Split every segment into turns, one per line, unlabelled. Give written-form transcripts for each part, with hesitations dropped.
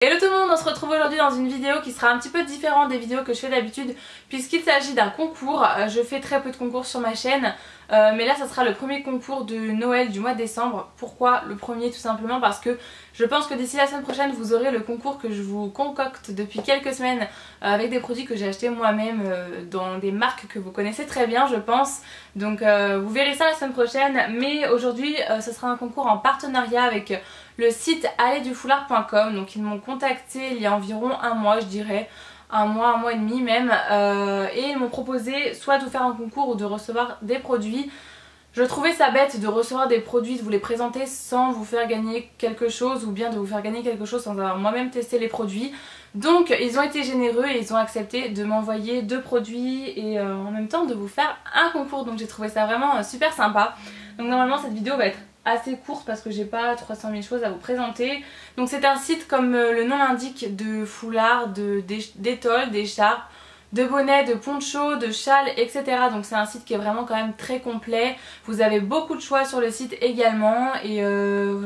Hello tout le monde, on se retrouve aujourd'hui dans une vidéo qui sera un petit peu différente des vidéos que je fais d'habitude puisqu'il s'agit d'un concours. Je fais très peu de concours sur ma chaîne mais là ça sera le premier concours de Noël du mois de décembre. Pourquoi le premier? Tout simplement parce que je pense que d'ici la semaine prochaine vous aurez le concours que je vous concocte depuis quelques semaines avec des produits que j'ai achetés moi-même dans des marques que vous connaissez très bien je pense. Donc vous verrez ça la semaine prochaine, mais aujourd'hui ce sera un concours en partenariat avec le site alledufoulard.com. Donc ils m'ont contacté il y a environ un mois, je dirais un mois et demi même, et ils m'ont proposé soit de faire un concours ou de recevoir des produits. Je trouvais ça bête de recevoir des produits, de vous les présenter sans vous faire gagner quelque chose, ou bien de vous faire gagner quelque chose sans avoir moi-même testé les produits. Donc ils ont été généreux et ils ont accepté de m'envoyer 2 produits et en même temps de vous faire un concours. Donc j'ai trouvé ça vraiment super sympa. Donc normalement cette vidéo va être assez courte parce que j'ai pas 300 000 choses à vous présenter. Donc c'est un site, comme le nom l'indique, de foulards, d'étoiles, d'écharpes, de bonnets, de ponchos, de châles, etc. Donc c'est un site qui est vraiment quand même très complet. Vous avez beaucoup de choix sur le site également et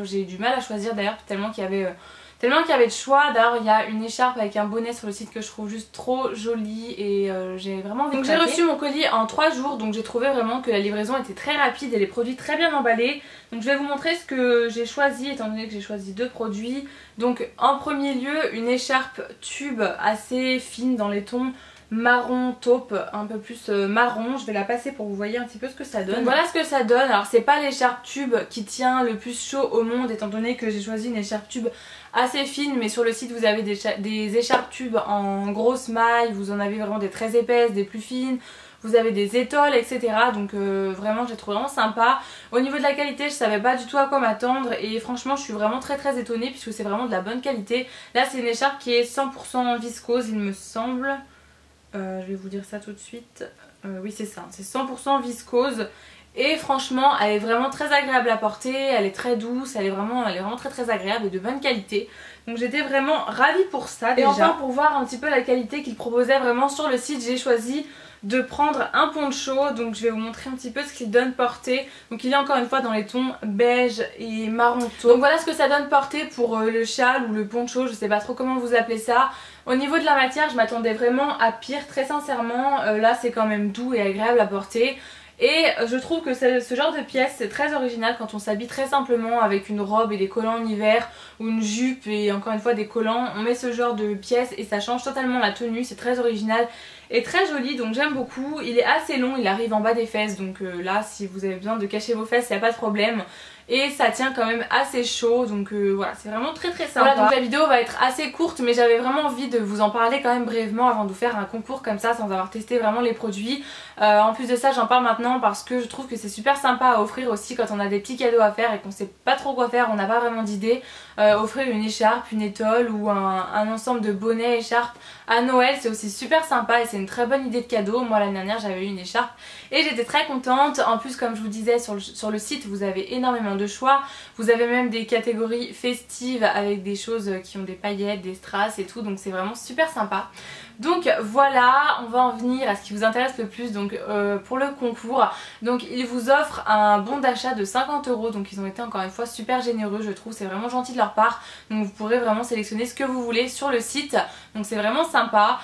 j'ai eu du mal à choisir d'ailleurs tellement qu'il y avait de choix. D'ailleurs il y a une écharpe avec un bonnet sur le site que je trouve juste trop jolie et j'ai vraiment envie de craquer. Donc j'ai reçu mon colis en 3 jours, donc j'ai trouvé vraiment que la livraison était très rapide et les produits très bien emballés. Donc je vais vous montrer ce que j'ai choisi étant donné que j'ai choisi 2 produits. Donc en premier lieu une écharpe tube assez fine dans les tons marron taupe, un peu plus marron. Je vais la passer pour que vous voyez un petit peu ce que ça donne. Donc voilà ce que ça donne. Alors c'est pas l'écharpe tube qui tient le plus chaud au monde étant donné que j'ai choisi une écharpe tube assez fine, mais sur le site vous avez des écharpes tubes en grosse maille, vous en avez vraiment des très épaisses, des plus fines, vous avez des étoiles, etc. Donc vraiment j'ai trouvé vraiment sympa. Au niveau de la qualité je savais pas du tout à quoi m'attendre et franchement je suis vraiment très étonnée puisque c'est vraiment de la bonne qualité. Là c'est une écharpe qui est 100% viscose il me semble. Je vais vous dire ça tout de suite. Oui c'est ça, c'est 100% viscose. Et franchement elle est vraiment très agréable à porter, elle est très douce, elle est vraiment très agréable et de bonne qualité. Donc j'étais vraiment ravie pour ça déjà. Et enfin pour voir un petit peu la qualité qu'ils proposaient vraiment sur le site, j'ai choisi de prendre un poncho. Donc je vais vous montrer un petit peu ce qu'il donne porter. Donc il est encore une fois dans les tons beige et marron taupe. Donc voilà ce que ça donne porter pour le châle ou le poncho, je sais pas trop comment vous appelez ça. Au niveau de la matière je m'attendais vraiment à pire, très sincèrement. Là c'est quand même doux et agréable à porter. Et je trouve que ce genre de pièce c'est très original quand on s'habille très simplement avec une robe et des collants en hiver ou une jupe et encore une fois des collants. On met ce genre de pièce et ça change totalement la tenue, c'est très original et très joli, donc j'aime beaucoup. Il est assez long, il arrive en bas des fesses, donc là si vous avez besoin de cacher vos fesses il n'y a pas de problème. Et ça tient quand même assez chaud, donc voilà, c'est vraiment très sympa. Voilà, donc la vidéo va être assez courte mais j'avais vraiment envie de vous en parler quand même brièvement avant de vous faire un concours comme ça sans avoir testé vraiment les produits. En plus de ça j'en parle maintenant parce que je trouve que c'est super sympa à offrir aussi quand on a des petits cadeaux à faire et qu'on sait pas trop quoi faire, on n'a pas vraiment d'idée. Offrir une écharpe, une étole ou un ensemble de bonnets, écharpes à Noël c'est aussi super sympa et c'est une très bonne idée de cadeau. Moi l'année dernière j'avais eu une écharpe et j'étais très contente. En plus comme je vous disais sur le site vous avez énormément de choix, vous avez même des catégories festives avec des choses qui ont des paillettes, des strass et tout, donc c'est vraiment super sympa. Donc voilà, on va en venir à ce qui vous intéresse le plus, donc pour le concours. Donc ils vous offrent un bon d'achat de 50 €, donc ils ont été encore une fois super généreux je trouve, c'est vraiment gentil de leur part. Donc vous pourrez vraiment sélectionner ce que vous voulez sur le site, donc c'est vraiment sympa.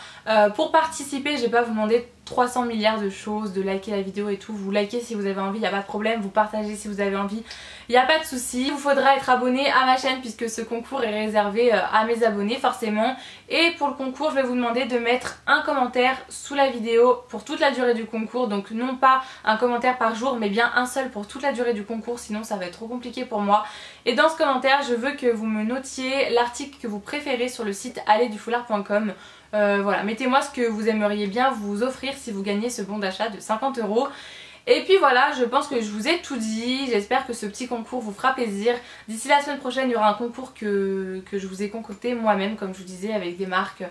Pour participer je vais pas vous demander 300 milliards de choses, de liker la vidéo et tout, vous likez si vous avez envie, il n'y a pas de problème, vous partagez si vous avez envie, il n'y a pas de souci. Il vous faudra être abonné à ma chaîne puisque ce concours est réservé à mes abonnés forcément. Et pour le concours je vais vous demander de mettre un commentaire sous la vidéo pour toute la durée du concours, donc non pas un commentaire par jour mais bien un seul pour toute la durée du concours, sinon ça va être trop compliqué pour moi. Et dans ce commentaire je veux que vous me notiez l'article que vous préférez sur le site alledufoulard.com. Voilà, mettez-moi ce que vous aimeriez bien vous offrir si vous gagnez ce bon d'achat de 50 €. Et puis voilà, je pense que je vous ai tout dit, j'espère que ce petit concours vous fera plaisir. D'ici la semaine prochaine il y aura un concours que je vous ai concocté moi-même comme je vous disais avec des marques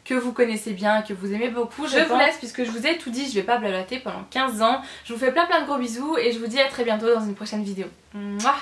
que vous connaissez bien, que vous aimez beaucoup. Je vous laisse puisque je vous ai tout dit, je vais pas blablater pendant 15 ans. Je vous fais plein de gros bisous et je vous dis à très bientôt dans une prochaine vidéo. Mouah.